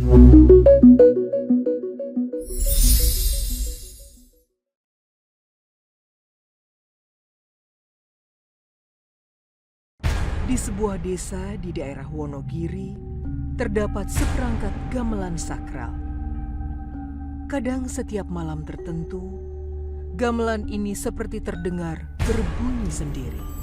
Di sebuah desa di daerah Wonogiri, terdapat seperangkat gamelan sakral. Kadang setiap malam tertentu, gamelan ini seperti terdengar berbunyi sendiri.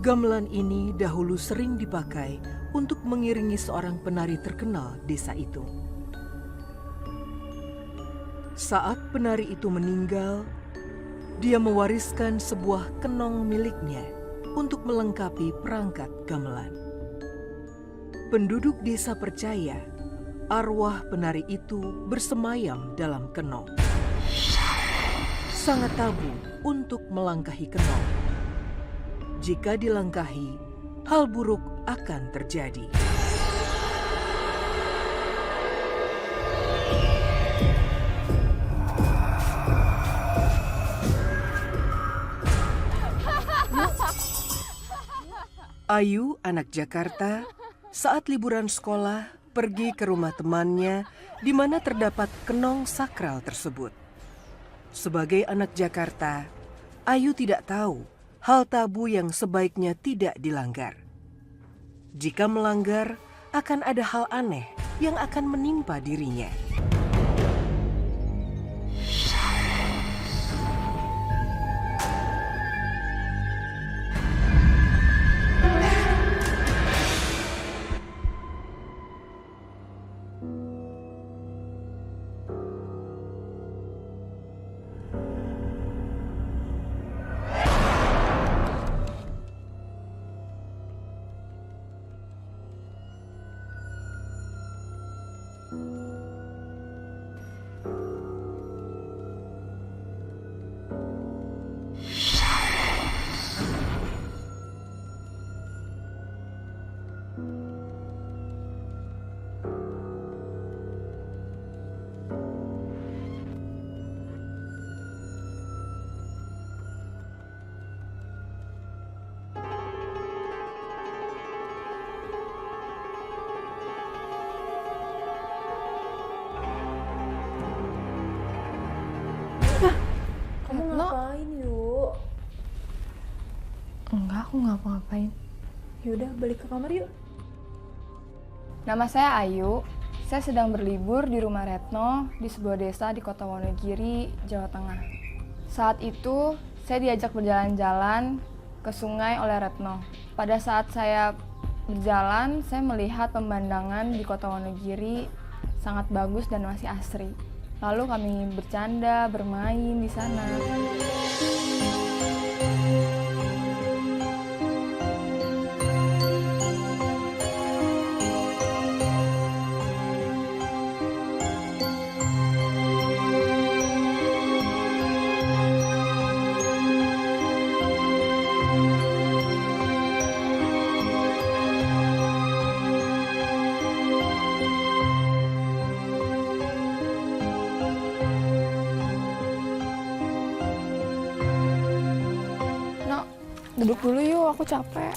Gamelan ini dahulu sering dipakai untuk mengiringi seorang penari terkenal desa itu. Saat penari itu meninggal, dia mewariskan sebuah kenong miliknya untuk melengkapi perangkat gamelan. Penduduk desa percaya arwah penari itu bersemayam dalam kenong. Sangat tabu untuk melangkahi kenong. Jika dilangkahi, hal buruk akan terjadi. Ayu, anak Jakarta, saat liburan sekolah pergi ke rumah temannya di mana terdapat kenong sakral tersebut. Sebagai anak Jakarta, Ayu tidak tahu hal tabu yang sebaiknya tidak dilanggar. Jika melanggar, akan ada hal aneh yang akan menimpa dirinya. Kamu ngapain, yuk? Enggak, aku nggak ngapain. Yaudah, balik ke kamar yuk. Nama saya Ayu. Saya sedang berlibur di rumah Retno di sebuah desa di kota Wonogiri, Jawa Tengah. Saat itu, saya diajak berjalan-jalan ke sungai oleh Retno. Pada saat saya berjalan, saya melihat pemandangan di kota Wonogiri sangat bagus dan masih asri. Lalu kami bercanda, bermain di sana. Duduk dulu yuk, aku capek.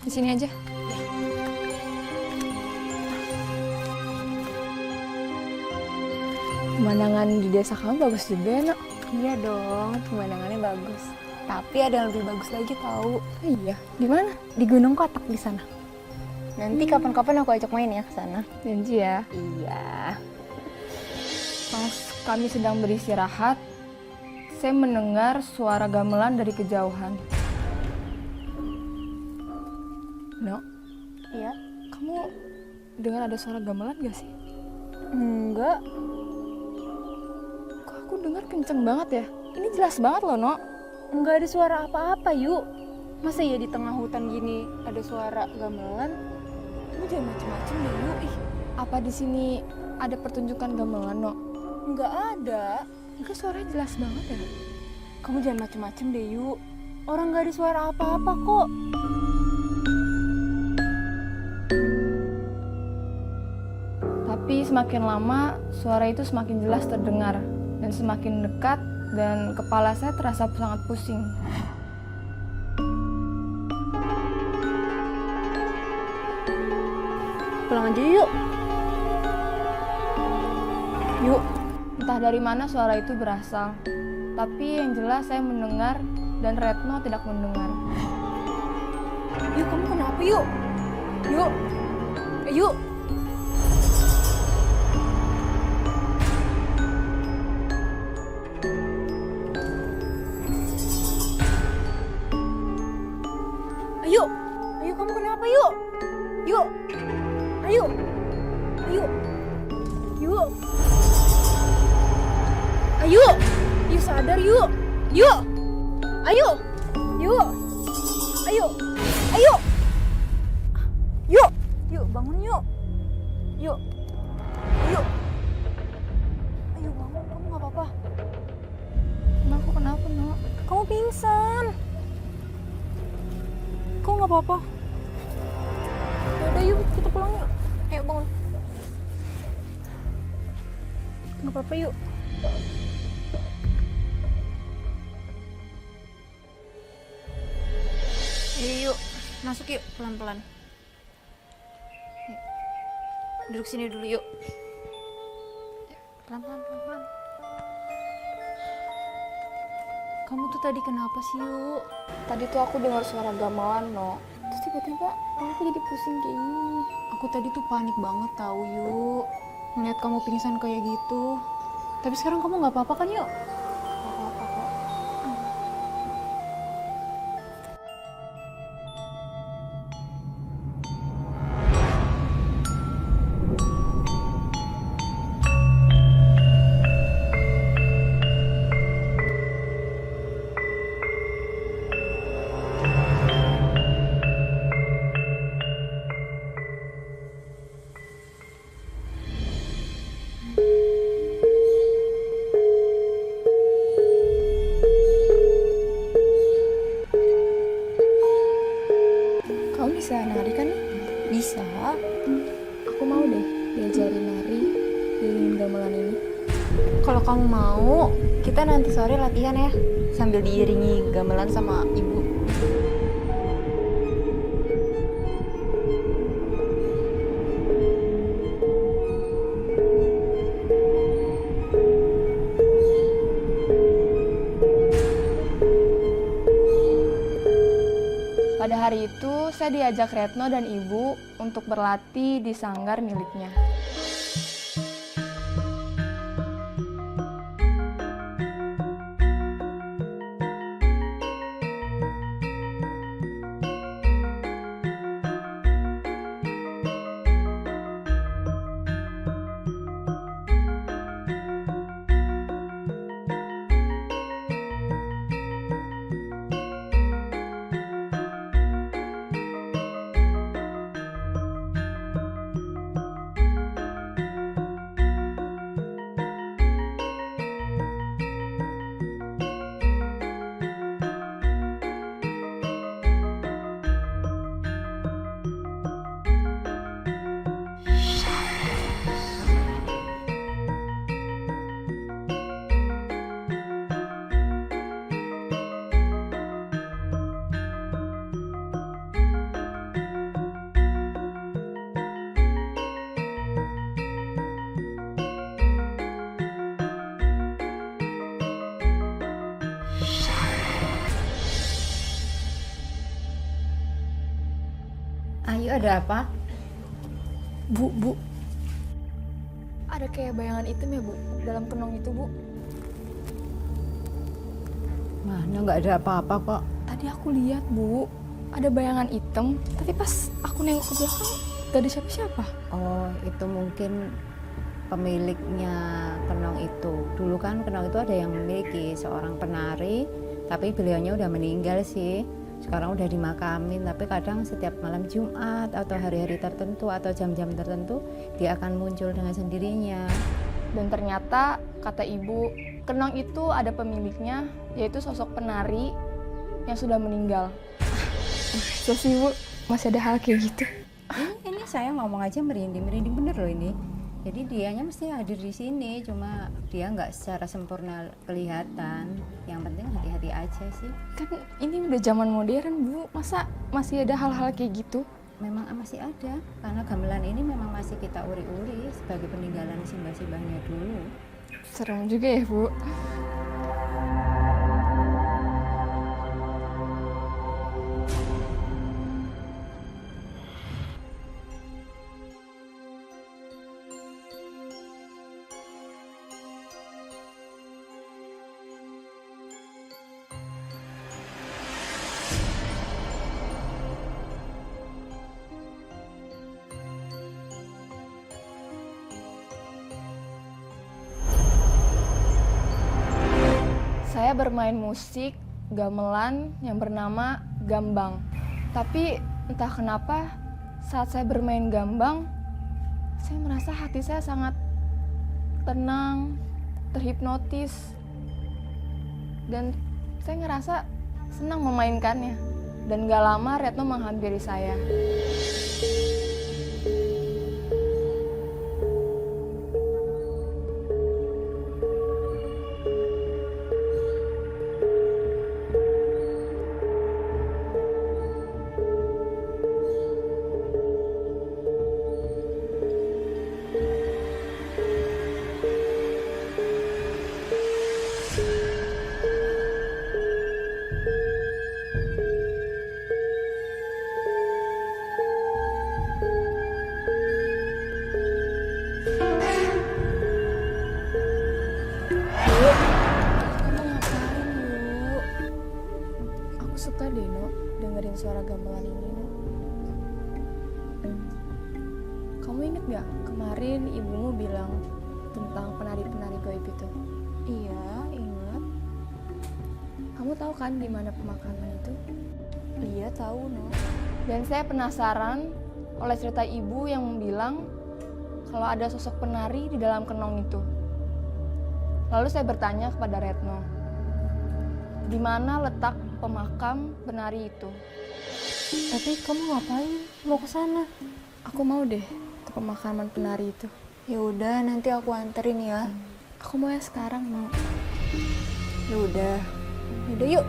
Di sini aja. Pemandangan di desa kamu bagus juga, Nak. Iya dong, pemandangannya bagus. Tapi ada yang lebih bagus lagi tahu. Iya, di mana? Di Gunung Kotak di sana. Nanti kapan-kapan aku ajak main ya ke sana. Janji ya. Iya. Pas kami sedang beristirahat, saya mendengar suara gamelan dari kejauhan. No, Iya? kamu dengar ada suara gamelan gak sih? Enggak. Kok aku dengar kenceng banget ya? Ini jelas banget loh, No. Enggak ada suara apa-apa, yuk. Masa ya di tengah hutan gini ada suara gamelan? Kamu jangan macem-macem deh, yuk. Ih, apa di sini ada pertunjukan gamelan, No? Enggak ada. Enggak, suaranya jelas banget ya. Kamu jangan macem-macem deh, yuk. Orang enggak ada suara apa-apa kok. Tapi semakin lama, suara itu semakin jelas terdengar dan semakin dekat, dan kepala saya terasa sangat pusing. pulang aja yuk. Yuk. Entah dari mana suara itu berasal, tapi yang jelas saya mendengar dan Retno tidak mendengar. Yuk, kamu kenapa yuk? Yuk. Yuk. Ayo. Ayo, kamu kenapa yuk? Yuk. Ayo. Ayo. Yuk. Ayo. Yuk sadar yuk. Yuk. Ayo. Yuk. Ayo. Ayo. Yuk. Yuk bangun yuk. Yuk. Ayo. Ayo bangun, kamu nggak apa-apa. Emang aku kenapa, No? Kamu pingsan. Kamu nggak apa-apa. Yaudah yuk, kita pulang yuk. Ayo bangun. Nggak apa-apa yuk. Ayo yuk, masuk yuk pelan-pelan. Yuk. Duduk sini dulu yuk. Pelan-pelan, pelan-pelan. Kamu tuh tadi kenapa sih yuk? Tadi tuh aku dengar suara gamelan, No. Terus tiba-tiba aku jadi pusing kayak gini. Aku tadi tuh panik banget tahu yuk. Ngeliat kamu pingsan kayak gitu. Tapi sekarang kamu nggak apa-apa kan yuk? Nggak apa-apa kok. Kamu bisa nari kan? Bisa. Aku mau deh diajarin nari di gamelan ini. Kalau kamu mau, kita nanti sore latihan ya. Sambil diiringi gamelan sama ibu. Pada hari itu, saya diajak Retno dan Ibu untuk berlatih di sanggar miliknya. Ayu, ada apa? Bu. Ada kayak bayangan hitam ya, Bu, dalam kenong itu, Bu. Mana nggak ada apa-apa kok. Tadi aku lihat, Bu, ada bayangan hitam, tapi pas aku nengok ke belakang, gak ada siapa-siapa. Oh, itu mungkin pemiliknya kenong itu. Dulu kan kenong itu ada yang memiliki seorang penari, tapi beliaunya udah meninggal sih. Sekarang udah dimakamin, tapi kadang setiap malam Jumat atau hari-hari tertentu atau jam-jam tertentu dia akan muncul dengan sendirinya. Dan ternyata, kata Ibu, kenong itu ada pemiliknya, yaitu sosok penari yang sudah meninggal. So sih, Bu, masih ada hal kayak gitu. Ini saya ngomong aja merinding bener loh ini. Jadi dianya mesti hadir di sini, cuma dia nggak secara sempurna kelihatan. Yang penting hati-hati aja sih. Kan ini udah zaman modern, Bu. Masa masih ada hal-hal kayak gitu? memang masih ada, karena gamelan ini memang masih kita uri-uri sebagai peninggalan simbah-simbahnya dulu. Serem juga ya, Bu. Saya bermain musik gamelan yang bernama gambang. Tapi entah kenapa saat saya bermain gambang, saya merasa hati saya sangat tenang, terhipnotis. Dan saya ngerasa senang memainkannya. Dan gak lama Retno menghampiri saya. Suka deh, No, dengerin suara gamelan ini, No. Kamu inget gak kemarin ibumu bilang tentang penari-penari gaib itu? Iya, ingat. Kamu tahu kan di mana pemakaman itu? Iya, tahu, No. Dan saya penasaran oleh cerita ibu yang bilang kalau ada sosok penari di dalam kenong itu. Lalu saya bertanya kepada Retno, di mana letak pemakam penari itu? Tapi kamu ngapain? Mau ke sana? Aku mau deh ke pemakaman penari itu. Ya udah, nanti aku anterin ya. Aku mau ya sekarang, mau. Ya udah. Yaudah, yuk.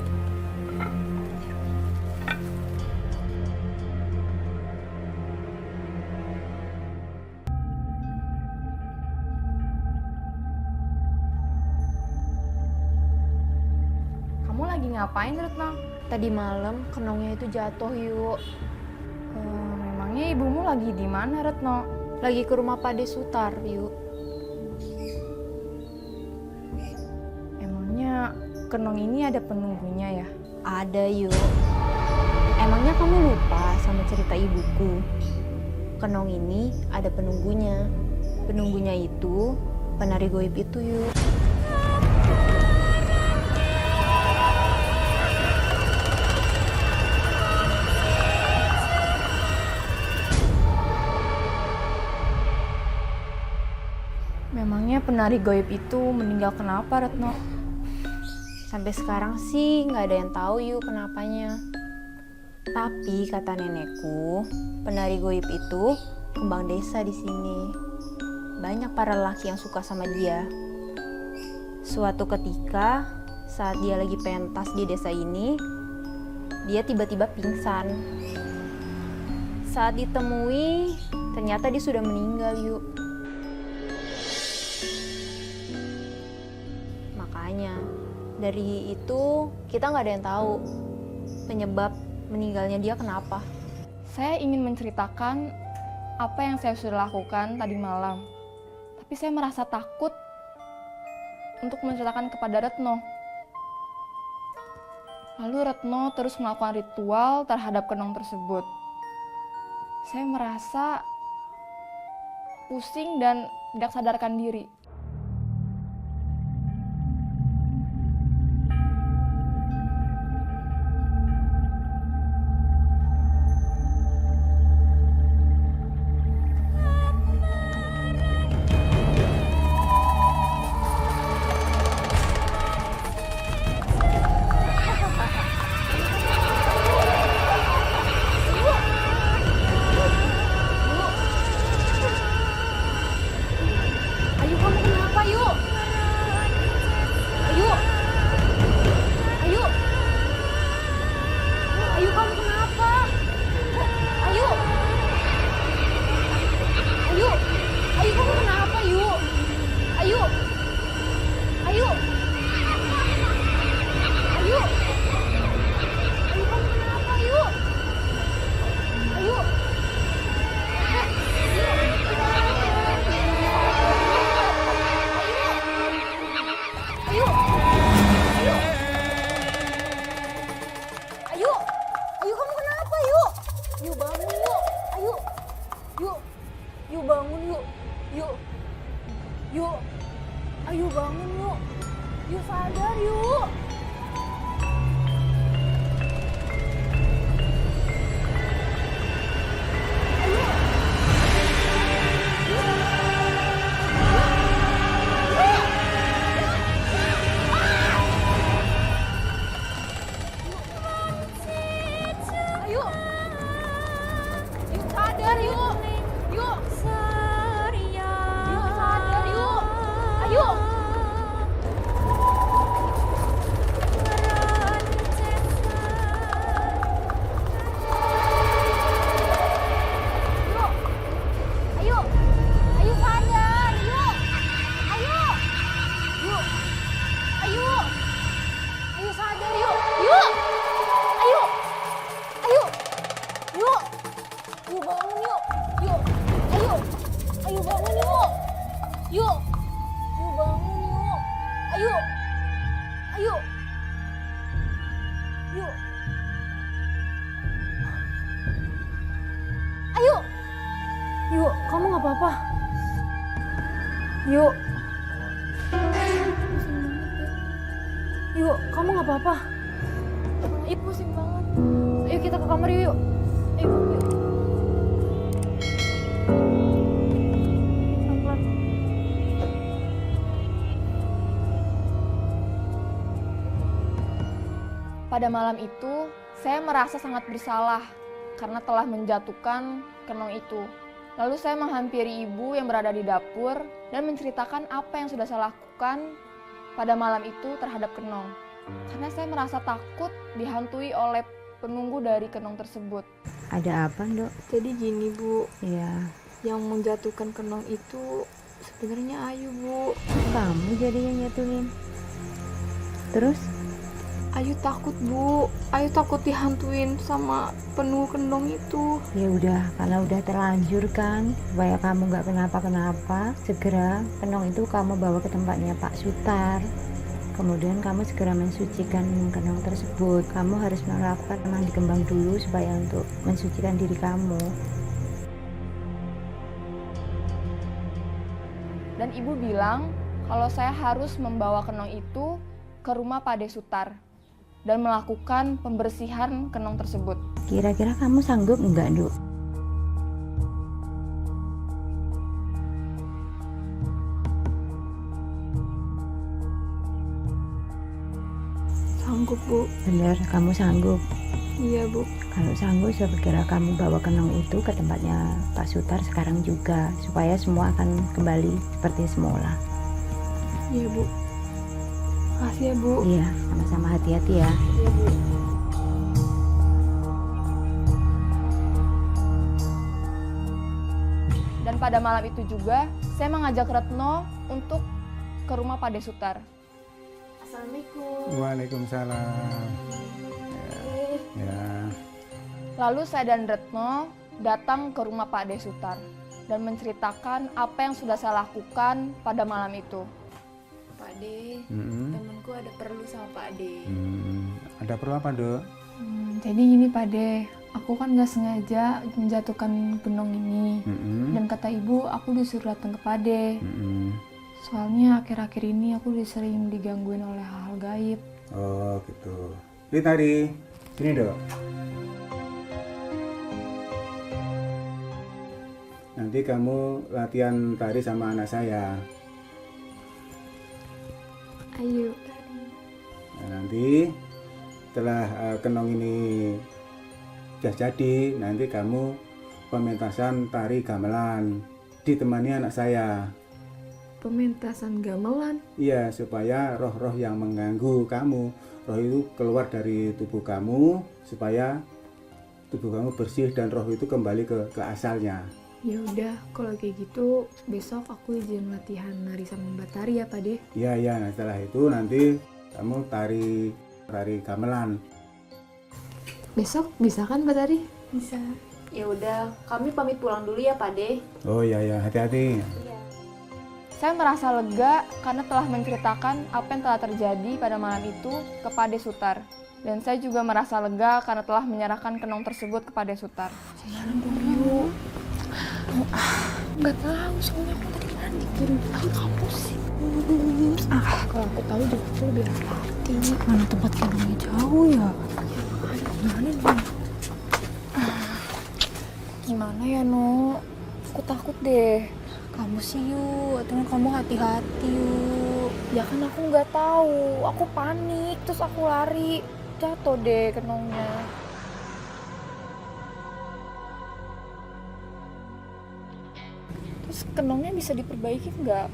Kamu lagi ngapain, Retno? Tadi malam kenongnya itu jatuh, yuk. Memangnya ibumu lagi di mana, Retno? Lagi ke rumah Pak De Sutar, yuk. Emangnya kenong ini ada penunggunya ya? Ada, yuk. Emangnya kamu lupa sama cerita ibuku? Kenong ini ada penunggunya. Penunggunya itu penari goib itu, yuk. Memangnya penari gaib itu meninggal kenapa, Retno? Sampai sekarang sih nggak ada yang tahu yuk kenapanya. Tapi kata nenekku, penari goib itu kembang desa di sini. Banyak para lelaki yang suka sama dia. Suatu ketika, saat dia lagi pentas di desa ini, dia tiba-tiba pingsan. Saat ditemui, ternyata dia sudah meninggal, yuk. Makanya, dari itu kita nggak ada yang tahu penyebab meninggalnya dia kenapa. Saya ingin menceritakan apa yang saya sudah lakukan tadi malam. Tapi saya merasa takut untuk menceritakan kepada Retno. Lalu Retno terus melakukan ritual terhadap kenong tersebut. Saya merasa pusing dan tidak sadarkan diri. Ayo kamu Yuk. Ayo. Yuk, kamu nggak apa-apa? Yuk. Yuk, kamu nggak apa-apa? Ih, pusing banget. Ayo kita ke kamar yuk. Ayo, yuk. Pelan-pelan. Pada malam itu, saya merasa sangat bersalah karena telah menjatuhkan kenong itu. Lalu saya menghampiri ibu yang berada di dapur dan menceritakan apa yang sudah saya lakukan pada malam itu terhadap kenong. Karena saya merasa takut dihantui oleh penunggu dari kenong tersebut. Ada apa, Dok? Jadi gini Bu, Iya. yang menjatuhkan kenong itu sebenarnya Ayu Bu. Kamu jadi yang nyatuin. Terus? Ayu takut Bu, Ayu takut dihantuin sama penunggu kenong itu. Ya udah, kalau udah terlanjur kan, supaya kamu nggak kenapa-kenapa, segera kenong itu kamu bawa ke tempatnya Pak Sutar. Kemudian kamu segera mensucikan kenong tersebut. Kamu harus melakukan mandi kembang dulu supaya untuk mensucikan diri kamu. Dan ibu bilang kalau saya harus membawa kenong itu ke rumah Pak De Sutar dan melakukan pembersihan kenong tersebut. Kira-kira kamu sanggup nggak, Duk? Sanggup Bu. Bener, kamu sanggup. Iya Bu. Kalau sanggup, segera kamu bawa kenong itu ke tempatnya Pak Sutar sekarang juga, supaya semua akan kembali seperti semula. Iya Bu. Makasih ya Bu. Iya, sama-sama, hati-hati ya. Iya Bu. Dan pada malam itu juga, saya mengajak Retno untuk ke rumah Pak De Sutar. Assalamualaikum. Waalaikumsalam. Ya. Lalu saya dan Retno datang ke rumah Pak De Sutar dan menceritakan apa yang sudah saya lakukan pada malam itu. Pak De, Mm-mm. temenku ada perlu sama Pak De. Ada perlu apa, Dok? Jadi gini Pak De, aku kan gak sengaja menjatuhkan kenong ini. Mm-mm. Dan kata ibu, aku disuruh datang ke Pak De. Mm-mm. Soalnya akhir-akhir ini aku sering digangguin oleh hal-hal gaib. Oh, gitu. Ini tadi. Sini, Dok. Nanti kamu latihan tari sama anak saya. Ayu. Nah, nanti setelah kenong ini sudah jadi, nanti kamu pementasan tari gamelan ditemani anak saya. Pementasan gamelan. Iya, supaya roh-roh yang mengganggu kamu, roh itu keluar dari tubuh kamu, supaya tubuh kamu bersih dan roh itu kembali ke asalnya. Ya udah, kalau kayak gitu besok aku izin latihan nari sama Mbak Tari ya Pak De. Iya, iya. Nah, setelah itu nanti kamu tari gamelan. Besok bisa kan Mbak Tari? Bisa. Ya udah, kami pamit pulang dulu ya Pak De. Oh iya, ya, hati-hati. Saya merasa lega karena telah menceritakan apa yang telah terjadi pada malam itu ke Pak De Sutar. Dan saya juga merasa lega karena telah menyerahkan kenong tersebut ke Pak De Sutar. Nggak tahu, soalnya aku tadi panik turun tahu kamu sih. Kalau aku tahu juga aku lebih hati. Mana tempat kenongnya jauh ya? Gimana nih? Gimana ya, No? Aku takut deh. Kamu sih, Yu. Atau kamu hati-hati, Yu. Ya kan aku nggak tahu, aku panik, terus aku lari, jatuh deh kenongnya. Terus kenongnya bisa diperbaiki nggak?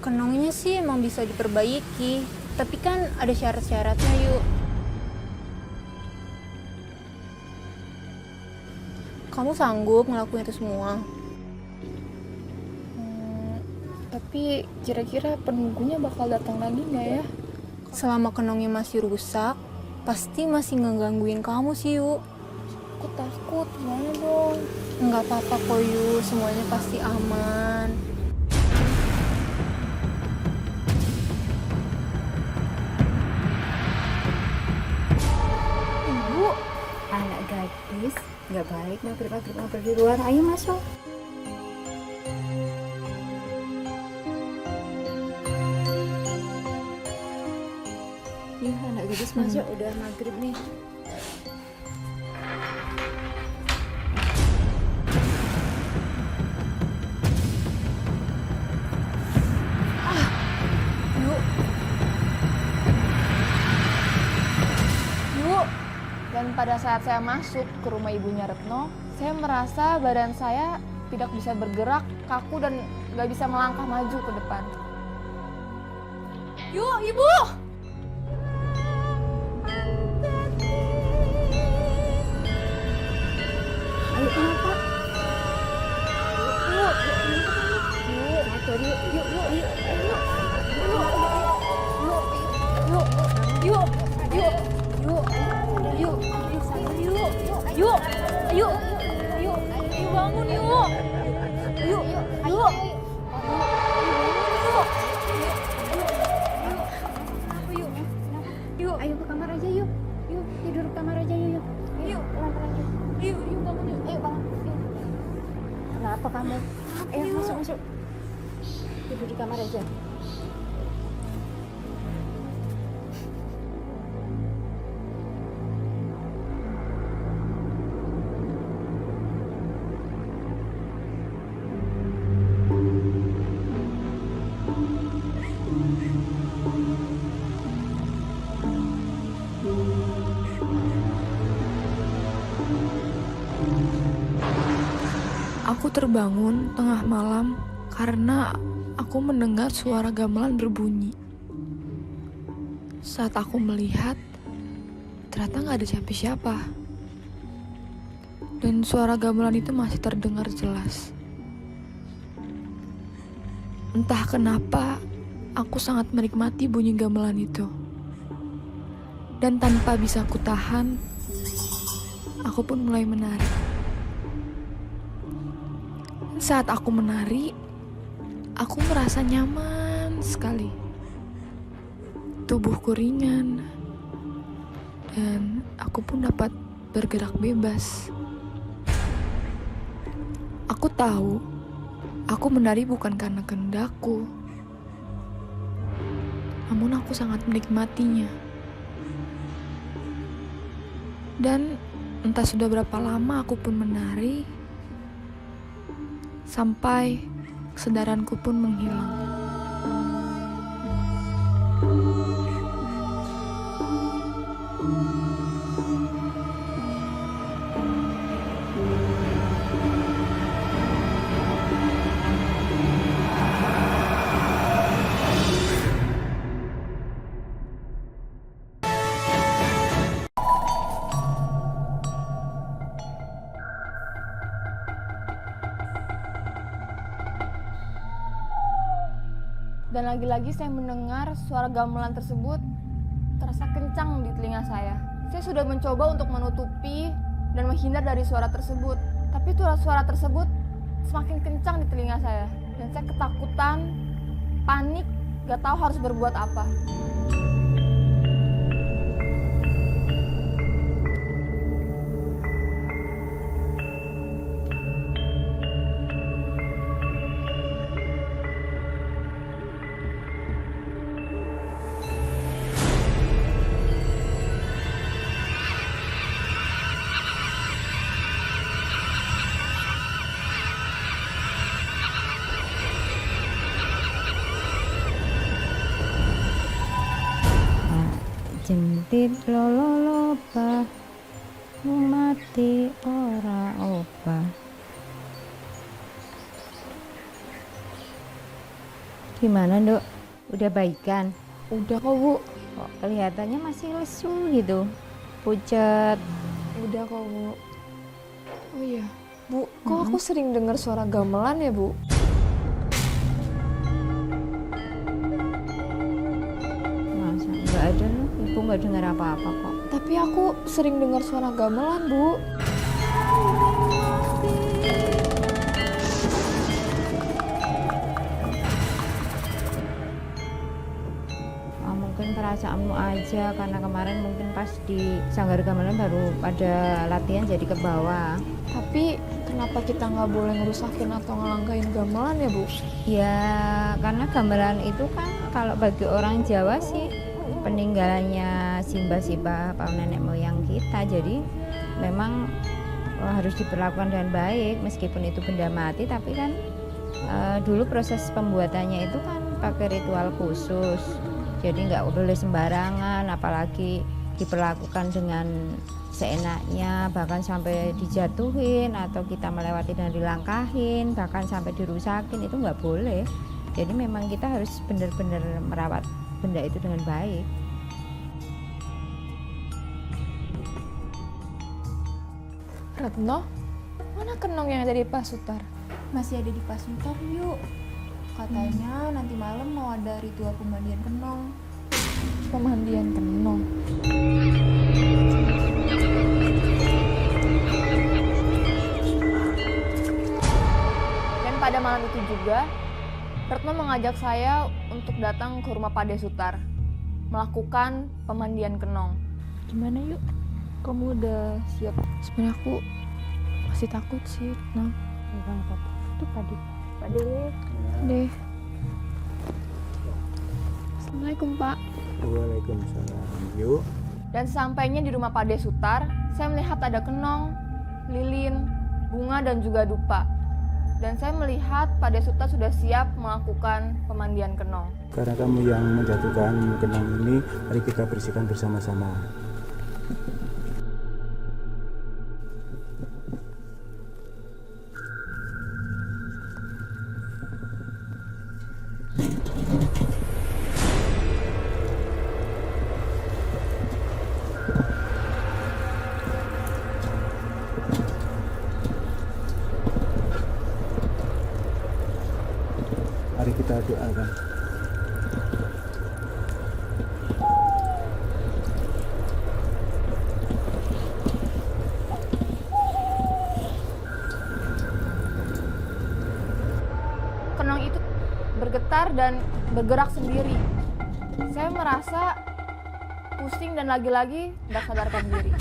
Kenongnya sih emang bisa diperbaiki, tapi kan ada syarat-syaratnya yuk. Kamu sanggup ngelakuin itu semua? Tapi kira-kira penunggunya bakal datang lagi nggak ya? Selama kenongnya masih rusak, pasti masih ngegangguin kamu sih yuk. Aku takut, gimana dong? Nggak apa-apa kok yuk, semuanya pasti aman. gadis, nggak baik maghrib di luar. Ayo masuk. Iya, anak gadis masuk, udah maghrib nih. Yuk. Dan pada saat saya masuk ke rumah ibunya Retno, saya merasa badan saya tidak bisa bergerak, kaku dan gak bisa melangkah maju ke depan. Yuk, Ibu! Ayo kenapa? Yuk, sadar yuk, yuk. Ayo ke kamar aja yuk. Yuk, tidur ke kamar aja yuk. Yuk, pelan-pelan yuk. Yuk, bangun yuk. Ayo bangun. Yuk. Kenapa kamu? Ayo masuk. Tidur di kamar aja. Aku terbangun tengah malam karena aku mendengar suara gamelan berbunyi. Saat aku melihat, ternyata gak ada siapa-siapa. Dan suara gamelan itu masih terdengar jelas. Entah kenapa, aku sangat menikmati bunyi gamelan itu. Dan tanpa bisa kutahan, aku pun mulai menari. Saat aku menari, aku merasa nyaman sekali. Tubuhku ringan, dan aku pun dapat bergerak bebas. Aku tahu, aku menari bukan karena kehendakku, namun aku sangat menikmatinya. Dan entah sudah berapa lama aku pun menari, sampai kesadaranku pun menghilang. Dan lagi-lagi saya mendengar suara gamelan tersebut terasa kencang di telinga saya. Saya sudah mencoba untuk menutupi dan menghindar dari suara tersebut. Tapi suara tersebut semakin kencang di telinga saya. Dan saya ketakutan, panik, gak tahu harus berbuat apa. Jentit lololoba mati ora obah. Gimana, Dok? Udah baikan? Udah kok, Bu. Kok kelihatannya masih lesu gitu, pucat. Udah kok, Bu. Oh iya, Bu, kok aku sering dengar suara gamelan ya, Bu? Masa nggak ada loh, Ibu nggak dengar apa-apa kok. Tapi aku sering dengar suara gamelan, Bu. Oh, mungkin perasaanmu aja, karena kemarin mungkin pas di Sanggar Gamelan baru pada latihan jadi ke bawah. Tapi kenapa kita nggak boleh ngerusakin atau ngelangkain gamelan ya Bu? Ya karena gamelan itu kan kalau bagi orang Jawa sih peninggalannya simbah-simbah para nenek moyang kita, jadi memang harus diperlakukan dengan baik meskipun itu benda mati, tapi kan dulu proses pembuatannya itu kan pakai ritual khusus, jadi nggak boleh sembarangan, apalagi diperlakukan dengan seenaknya, bahkan sampai dijatuhin atau kita melewati dan dilangkahin, bahkan sampai dirusakin, itu nggak boleh. Jadi memang kita harus benar-benar merawat benda itu dengan baik. Retno, mana kenong yang ada di Pasutar? Masih ada di Pasutar yuk. Katanya nanti malam mau ada ritual pemandian kenong. Pemandian kenong. Dan pada malam itu juga, Retno mengajak saya untuk datang ke rumah Pade Sutar, melakukan pemandian kenong. Gimana yuk? Kamu udah siap? Sebenarnya aku masih takut sih, Retno. Bukan apa-apa, itu Pade. Deh. Assalamualaikum Pak. Waalaikumsalam. Yuk. Dan sampainya di rumah Pade Sutar, saya melihat ada kenong, lilin, bunga, dan juga dupa. Dan saya melihat Pade Sutar sudah siap melakukan pemandian kenong. Karena kamu yang menjatuhkan kenong ini, mari kita bersihkan bersama-sama. Mari kita doakan. Kenong itu bergetar dan bergerak sendiri. Saya merasa pusing dan lagi-lagi tidak sadarkan diri.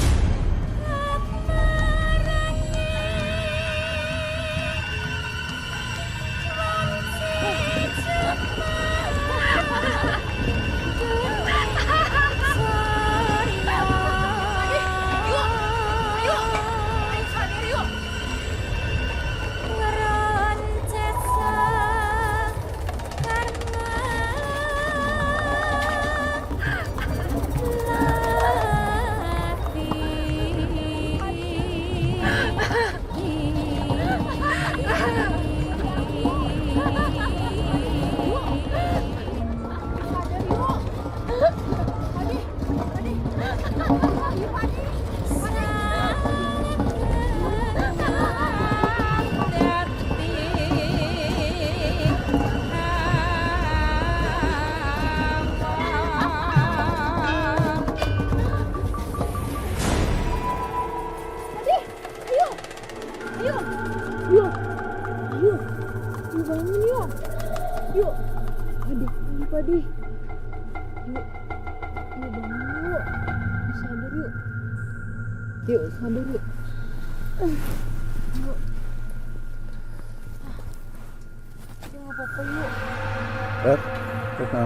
Retno,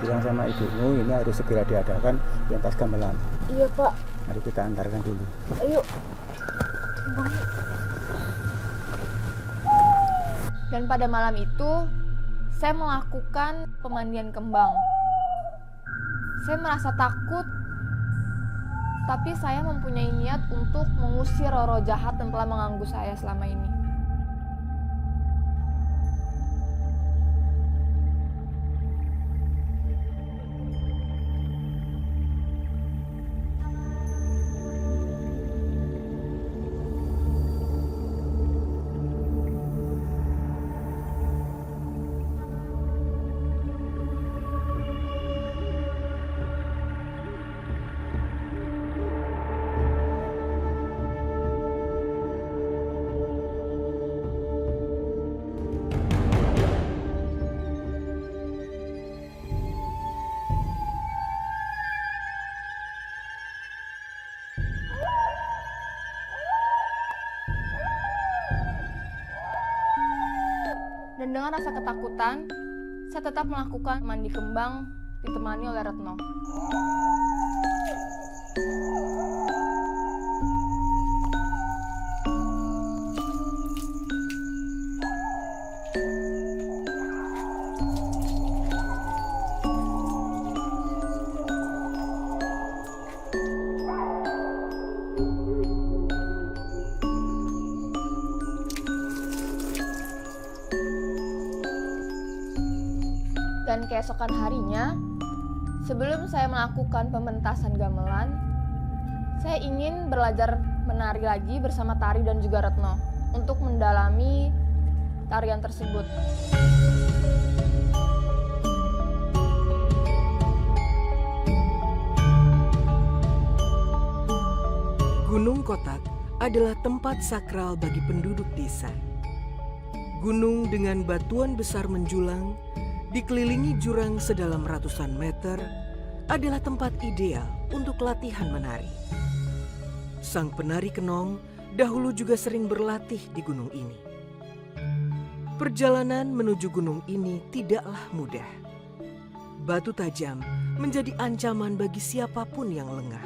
bilang sama ibumu ini harus segera diadakan pentas gamelan. Iya Pak. Mari kita antarkan dulu. Ayo. Dan pada malam itu, saya melakukan pemandian kembang. Saya merasa takut, tapi saya mempunyai niat untuk mengusir roh-roh jahat yang telah mengganggu saya selama ini. Dan dengan rasa ketakutan, saya tetap melakukan mandi kembang ditemani oleh Retno. Dan keesokan harinya, sebelum saya melakukan pementasan gamelan, saya ingin belajar menari lagi bersama Tari dan juga Retno untuk mendalami tarian tersebut. Gunung Kotak adalah tempat sakral bagi penduduk desa. Gunung dengan batuan besar menjulang, dikelilingi jurang sedalam ratusan meter, adalah tempat ideal untuk latihan menari. Sang penari Kenong dahulu juga sering berlatih di gunung ini. Perjalanan menuju gunung ini tidaklah mudah. Batu tajam menjadi ancaman bagi siapapun yang lengah.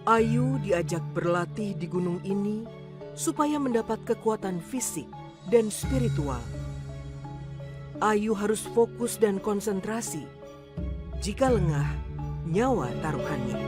Ayu diajak berlatih di gunung ini supaya mendapat kekuatan fisik dan spiritual. Ayu harus fokus dan konsentrasi. Jika lengah, nyawa taruhannya.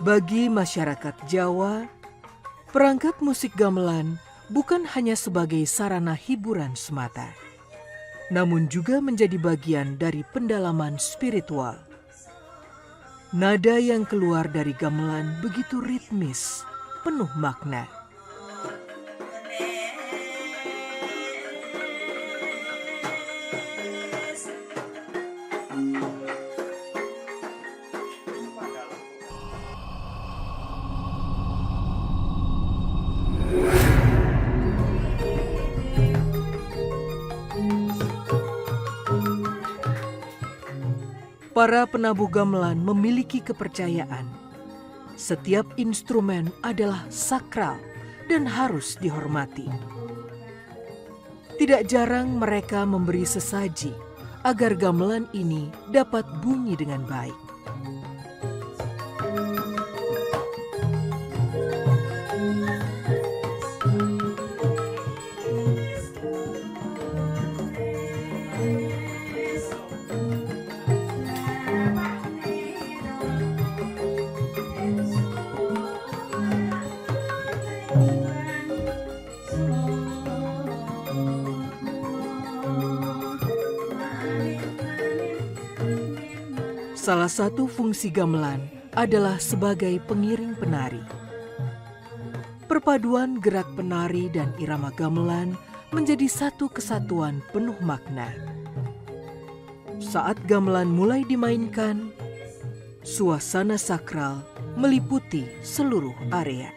Bagi masyarakat Jawa, perangkat musik gamelan bukan hanya sebagai sarana hiburan semata, namun juga menjadi bagian dari pendalaman spiritual. Nada yang keluar dari gamelan begitu ritmis, penuh makna. Para penabuh gamelan memiliki kepercayaan. Setiap instrumen adalah sakral dan harus dihormati. Tidak jarang mereka memberi sesaji agar gamelan ini dapat bunyi dengan baik. Salah satu fungsi gamelan adalah sebagai pengiring penari. Perpaduan gerak penari dan irama gamelan menjadi satu kesatuan penuh makna. Saat gamelan mulai dimainkan, suasana sakral meliputi seluruh area.